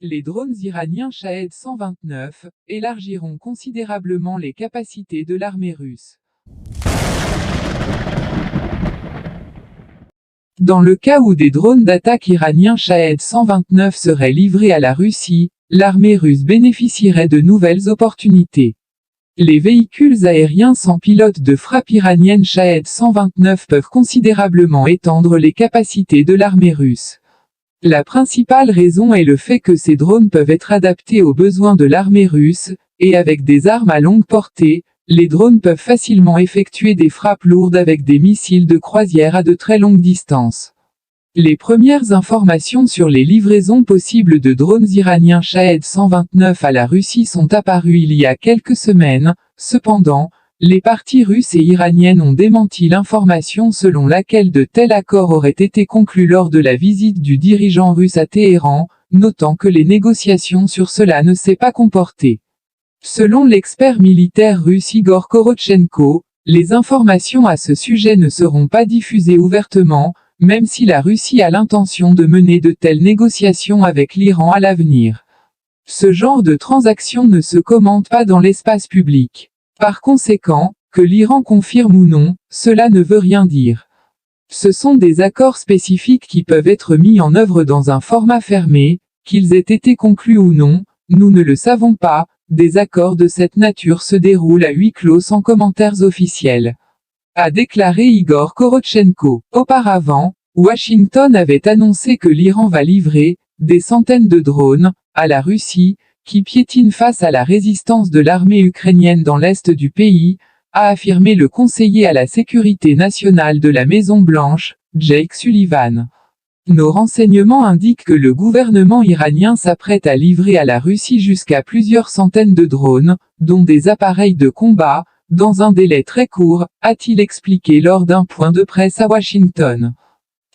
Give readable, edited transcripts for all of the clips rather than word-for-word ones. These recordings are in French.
Les drones iraniens Shahed 129 élargiront considérablement les capacités de l'armée russe. Dans le cas où des drones d'attaque iraniens Shahed 129 seraient livrés à la Russie, l'armée russe bénéficierait de nouvelles opportunités. Les véhicules aériens sans pilote de frappe iranienne Shahed 129 peuvent considérablement étendre les capacités de l'armée russe. La principale raison est le fait que ces drones peuvent être adaptés aux besoins de l'armée russe, et avec des armes à longue portée, les drones peuvent facilement effectuer des frappes lourdes avec des missiles de croisière à de très longues distances. Les premières informations sur les livraisons possibles de drones iraniens Shahed 129 à la Russie sont apparues il y a quelques semaines. Cependant, les parties russes et iraniennes ont démenti l'information selon laquelle de tels accords auraient été conclus lors de la visite du dirigeant russe à Téhéran, notant que les négociations sur cela ne s'est pas comportées. Selon l'expert militaire russe Igor Korotchenko, les informations à ce sujet ne seront pas diffusées ouvertement, même si la Russie a l'intention de mener de telles négociations avec l'Iran à l'avenir. Ce genre de transaction ne se commente pas dans l'espace public. Par conséquent, que l'Iran confirme ou non, cela ne veut rien dire. Ce sont des accords spécifiques qui peuvent être mis en œuvre dans un format fermé, qu'ils aient été conclus ou non, nous ne le savons pas, des accords de cette nature se déroulent à huis clos sans commentaires officiels. A déclaré Igor Korotchenko. Auparavant, Washington avait annoncé que l'Iran va livrer des centaines de drones à la Russie, qui piétine face à la résistance de l'armée ukrainienne dans l'est du pays, a affirmé le conseiller à la sécurité nationale de la Maison-Blanche, Jake Sullivan. Nos renseignements indiquent que le gouvernement iranien s'apprête à livrer à la Russie jusqu'à plusieurs centaines de drones, dont des appareils de combat, dans un délai très court, a-t-il expliqué lors d'un point de presse à Washington.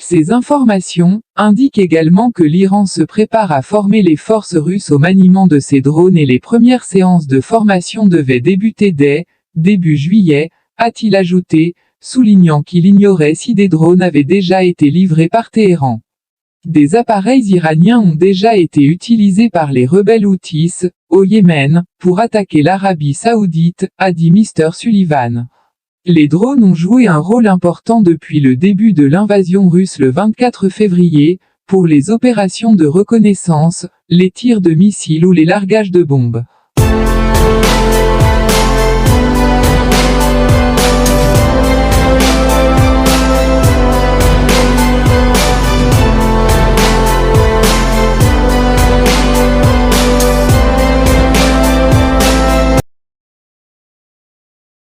Ces informations indiquent également que l'Iran se prépare à former les forces russes au maniement de ces drones et les premières séances de formation devaient débuter dès début juillet, a-t-il ajouté, soulignant qu'il ignorait si des drones avaient déjà été livrés par Téhéran. Des appareils iraniens ont déjà été utilisés par les rebelles Houthis, au Yémen, pour attaquer l'Arabie Saoudite, a dit Mr. Sullivan. Les drones ont joué un rôle important depuis le début de l'invasion russe le 24 février, pour les opérations de reconnaissance, les tirs de missiles ou les largages de bombes.